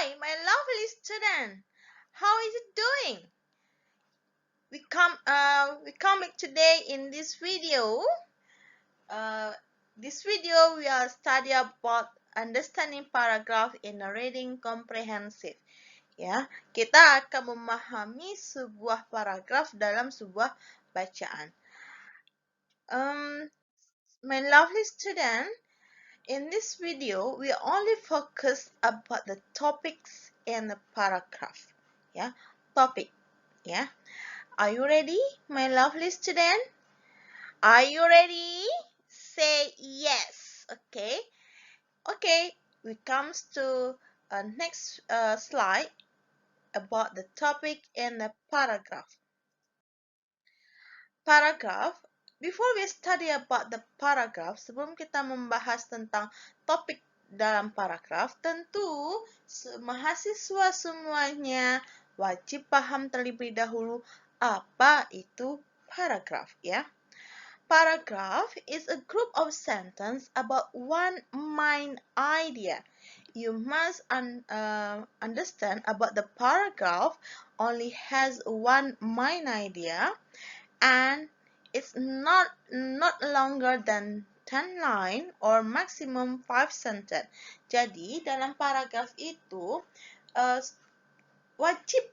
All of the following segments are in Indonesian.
Hi, my lovely student. How is it doing? We come back today in this video. Uh, this video we are study about understanding paragraph in a reading comprehensive. Ya, kita akan memahami sebuah paragraf dalam sebuah bacaan. My lovely student, in this video we only focus about the topics in the paragraph. Ya, topik. Ya. Are you ready, my lovely student? Are you ready? Say yes. Okay. Okay. We comes to next slide about the topic in the paragraph. Paragraph. Before we study about the paragraph, sebelum kita membahas tentang topik dalam paragraf, tentu mahasiswa semuanya wajib paham terlebih dahulu apa itu paragraph, ya. Paragraph is a group of sentences about one main idea. You must understand about the paragraph only has one main idea and it's not longer than 10 line or maximum 5 sentence. Jadi dalam paragraf itu wajib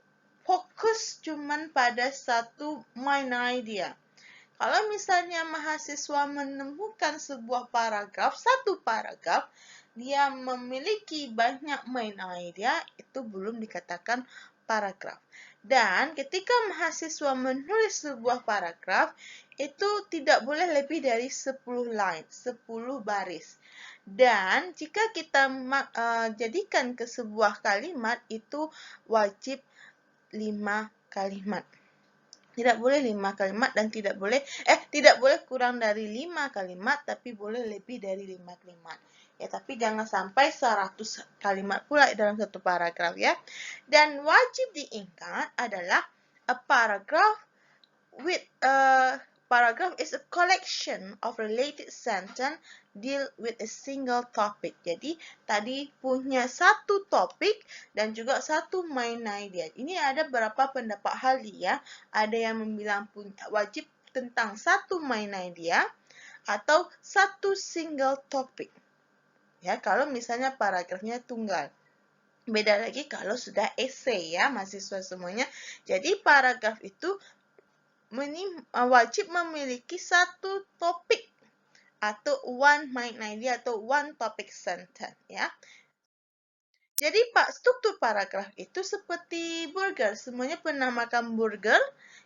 fokus cuman pada satu main idea. Kalau misalnya mahasiswa menemukan sebuah paragraf, satu paragraf, dia memiliki banyak main idea, itu belum dikatakan paragraf. Dan ketika mahasiswa menulis sebuah paragraf, itu tidak boleh lebih dari 10 line, 10 baris. Dan jika kita jadikan ke sebuah kalimat, itu wajib 5 kalimat. Tidak boleh 5 kalimat dan tidak boleh kurang dari 5 kalimat, tapi boleh lebih dari 5 kalimat. Ya, tapi jangan sampai 100 kalimat pula dalam satu paragraf, ya. Dan wajib diingat adalah a paragraph is a collection of related sentence deal with a single topic. Jadi tadi punya satu topik dan juga satu main idea. Ini ada beberapa pendapat ahli, ya. Ada yang bilang wajib tentang satu main idea atau satu single topic. Ya, kalau misalnya paragrafnya tunggal. Beda lagi kalau sudah essay, ya, mahasiswa semuanya. Jadi paragraf itu wajib memiliki satu topik atau one main idea atau one topic sentence, ya. Jadi struktur paragraf itu seperti burger. Semuanya pernah makan burger,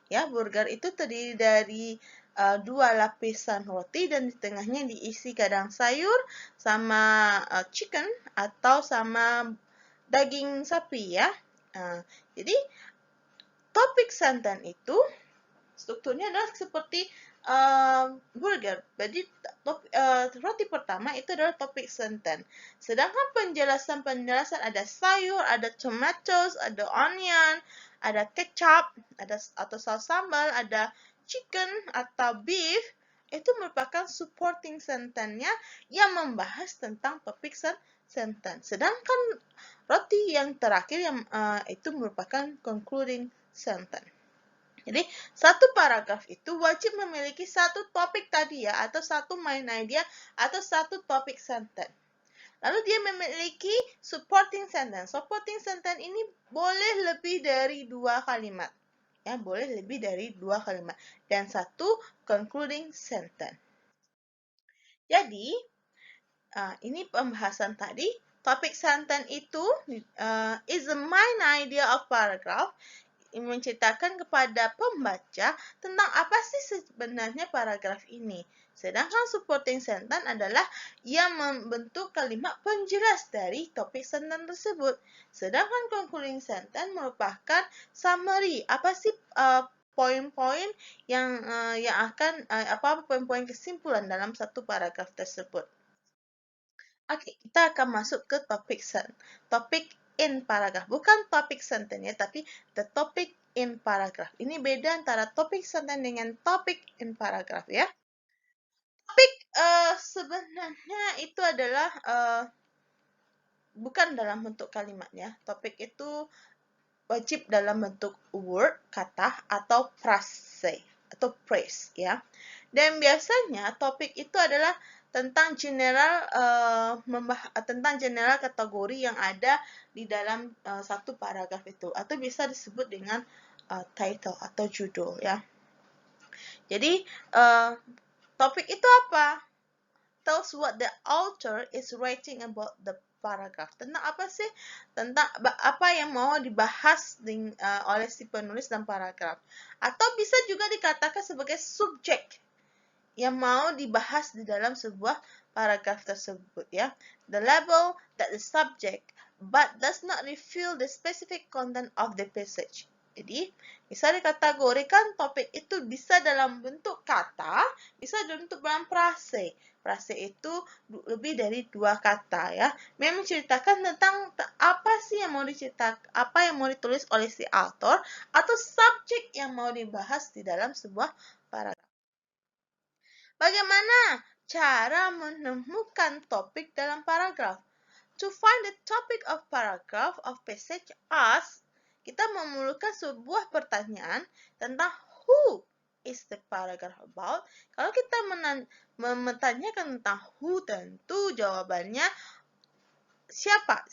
ya. Burger itu terdiri dari 2 lapisan roti dan di tengahnya diisi kadang sayur sama chicken atau sama daging sapi, ya. Jadi topik sentence itu strukturnya adalah seperti burger. Jadi roti pertama itu adalah topik sentence. Sedangkan penjelasan ada sayur, ada tomatoes, ada onion, ada kecap, atau saus sambal, ada chicken atau beef. Itu merupakan supporting sentence-nya yang membahas tentang topik sentence. Sedangkan roti yang terakhir yang itu merupakan concluding sentence. Jadi, satu paragraf itu wajib memiliki satu topik tadi, ya, atau satu main idea, atau satu topik sentence. Lalu dia memiliki supporting sentence. Supporting sentence ini boleh lebih dari 2 kalimat. Ya, boleh lebih dari 2 kalimat. Dan satu concluding sentence. Jadi, ini pembahasan tadi. Topik sentence itu is the main idea of paragraph. Menceritakan kepada pembaca tentang apa sih sebenarnya paragraf ini. Sedangkan supporting sentence adalah yang membentuk kalimat penjelas dari topik sentence tersebut. Sedangkan concluding sentence merupakan summary. Apa sih poin-poin yang akan poin-poin kesimpulan dalam satu paragraf tersebut. Oke, kita akan masuk ke topik in paragraph. Bukan topik sentence, ya, tapi the topic in paragraph. Ini beda antara topik sentence dengan topik in paragraph, ya. Topik sebenarnya itu adalah bukan dalam bentuk kalimat ya. Topik itu wajib dalam bentuk word, kata, atau phrase atau phrase ya. Dan biasanya topik itu adalah tentang general kategori yang ada di dalam satu paragraf itu, atau bisa disebut dengan title atau judul ya. Jadi topik itu apa? Tells what the author is writing about the paragraph. Tentang apa sih? Tentang apa yang mau dibahas oleh si penulis dalam paragraf. Atau bisa juga dikatakan sebagai subjek yang mau dibahas di dalam sebuah paragraf tersebut ya. The level that the subject but does not reveal the specific content of the passage. Jadi, bisa dikategorikan topik itu bisa dalam bentuk kata, bisa dalam bentuk dalam frase. Frase itu lebih dari 2 kata ya. Memang menceritakan tentang apa sih yang mau diceritakan, apa yang mau ditulis oleh si author, atau subjek yang mau dibahas di dalam sebuah paragraf. Bagaimana cara menemukan topik dalam paragraf? To find the topic of paragraph of passage as, kita memerlukan sebuah pertanyaan tentang who is the paragraph about. Kalau kita menanyakan tentang who, tentu jawabannya siapa?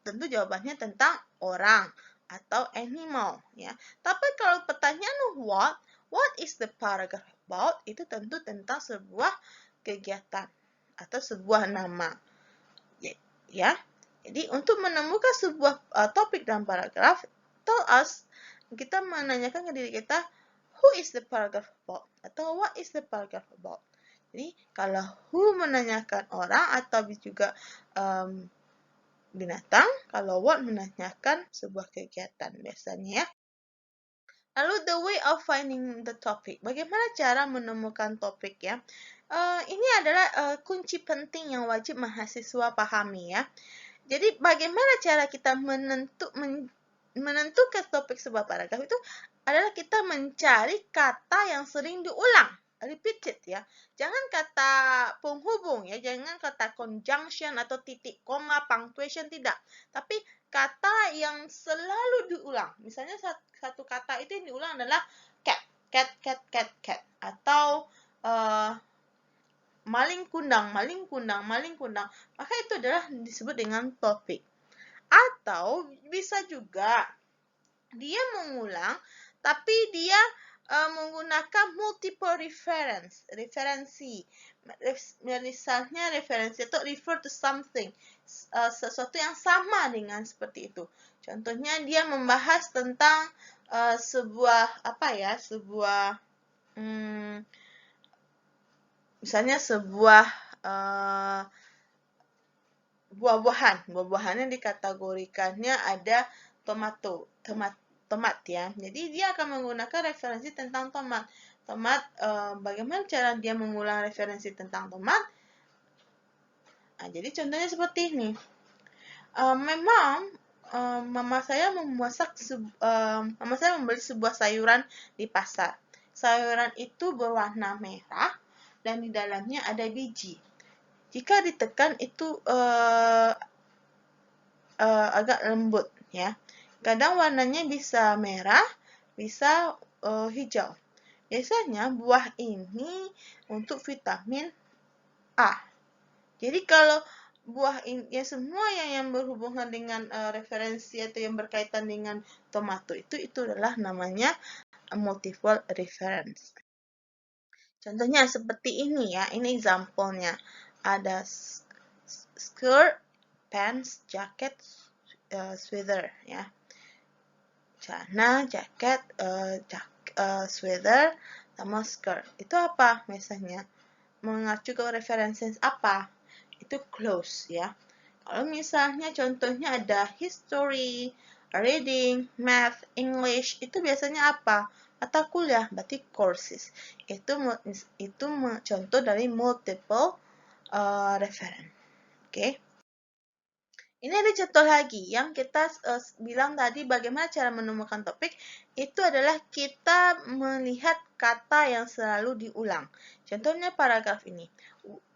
Tentu jawabannya tentang orang atau animal ya. Tapi kalau pertanyaan what is the paragraph about, itu tentu tentang sebuah kegiatan atau sebuah nama. Ya. Jadi untuk menemukan sebuah topik dalam paragraf, tell us, kita menanyakan ke diri kita, who is the paragraph about? Atau what is the paragraph about? Jadi kalau who menanyakan orang atau juga binatang, kalau what menanyakan sebuah kegiatan biasanya ya. Lalu the way of finding the topic. Bagaimana cara menemukan topik ya? Ini adalah kunci penting yang wajib mahasiswa pahami ya. Jadi bagaimana cara kita menentukan topik sebuah paragraf itu adalah kita mencari kata yang sering diulang, repeated ya. Jangan kata penghubung ya, jangan kata conjunction atau titik koma, punctuation, tidak. Tapi kata yang selalu diulang. Misalnya satu kata itu yang diulang adalah cat, cat, cat, cat, cat, atau maling kundang, maling kundang, maling kundang. Maka itu adalah disebut dengan topik. Atau bisa juga dia mengulang, tapi dia menggunakan multiple referensi. Misalnya referensi itu refer to something, sesuatu yang sama dengan seperti itu. Contohnya dia membahas tentang sebuah misalnya sebuah buah-buahan yang dikategorikannya ada tomat ya. Jadi dia akan menggunakan referensi tentang tomat. Bagaimana cara dia mengulang referensi tentang tomat? Nah, jadi contohnya seperti ini. Memang mama saya membeli sebuah sayuran di pasar. Sayuran itu berwarna merah dan di dalamnya ada biji. Jika ditekan itu agak lembut ya. Kadang warnanya bisa merah, bisa hijau. Biasanya buah ini untuk vitamin A. Jadi kalau buah ini ya semua yang berhubungan dengan referensi atau yang berkaitan dengan tomato itu adalah namanya multiple reference. Contohnya seperti ini ya, ini example-nya. Ada skirt, pants, jacket, sweater ya. Celana, jaket, sweater, sama skirt. Itu apa biasanya? Mengacu ke referensi apa? Itu clothes ya. Kalau misalnya contohnya ada history, reading, math, English, itu biasanya apa? Mata kuliah, berarti courses. Itu contoh dari multiple reference. Oke. Ini ada contoh lagi yang kita bilang tadi bagaimana cara menemukan topik. Itu adalah kita melihat kata yang selalu diulang. Contohnya paragraf ini.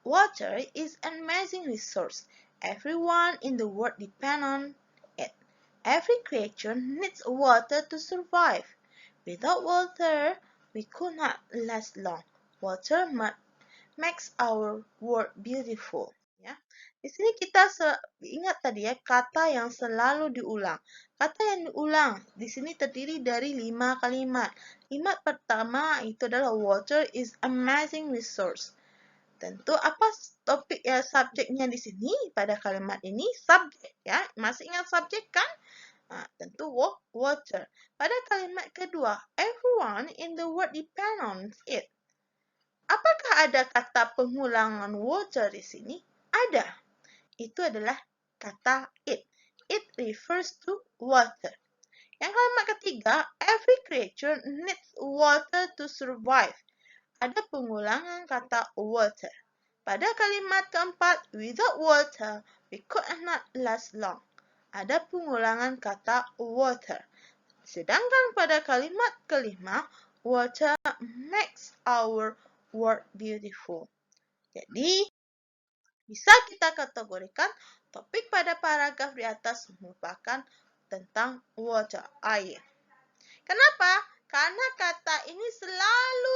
Water is an amazing resource. Everyone in the world depends on it. Every creature needs water to survive. Without water, we could not last long. Water makes our world beautiful. Ya, di sini kita ingat tadi ya kata yang selalu diulang. Kata yang diulang di sini terdiri dari 5 kalimat. Kalimat pertama itu adalah water is amazing resource. Tentu apa topik ya subjeknya di sini pada kalimat ini subjek ya. Masih ingat subjek kan? Tentu water. Pada kalimat kedua, everyone in the world depends on it. Apakah ada kata pengulangan water di sini? Ada. Itu adalah kata it. It refers to water. Yang kalimat ketiga, every creature needs water to survive. Ada pengulangan kata water. Pada kalimat keempat, without water, we could not last long. Ada pengulangan kata water. Sedangkan pada kalimat kelima, water makes our world beautiful. Jadi, bisa kita kategorikan topik pada paragraf di atas merupakan tentang water, air. Kenapa? Karena kata ini selalu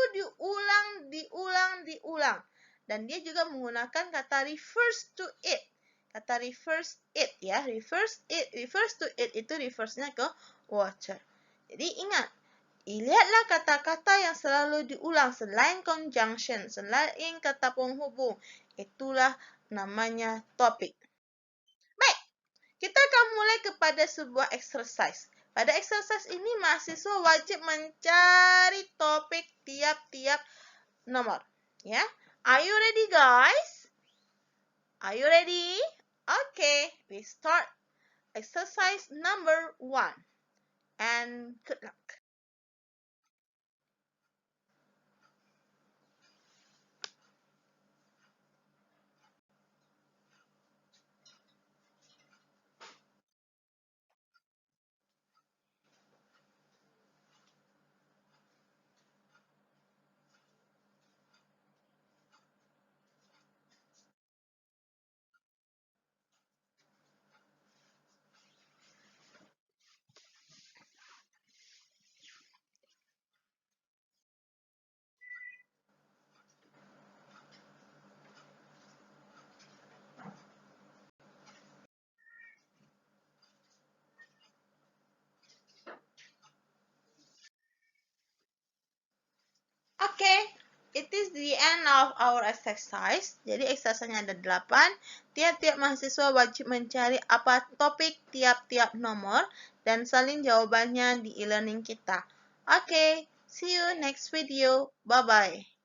diulang. Dan dia juga menggunakan kata refers to it. Kata refers it ya, refers to it itu refersnya ke water. Jadi ingat, lihatlah kata-kata yang selalu diulang selain conjunction, selain kata penghubung. Itulah namanya topik. Baik, kita akan mulai kepada sebuah exercise. Pada exercise ini mahasiswa wajib mencari topik tiap-tiap nomor. Ya, are you ready guys? Are you ready? Okay, we start exercise number 1. And good luck. Okay, it is the end of our exercise. Jadi exercise-nya ada 8. Tiap-tiap mahasiswa wajib mencari apa topik tiap-tiap nomor dan salin jawabannya di e-learning kita. Okay, see you next video. Bye-bye.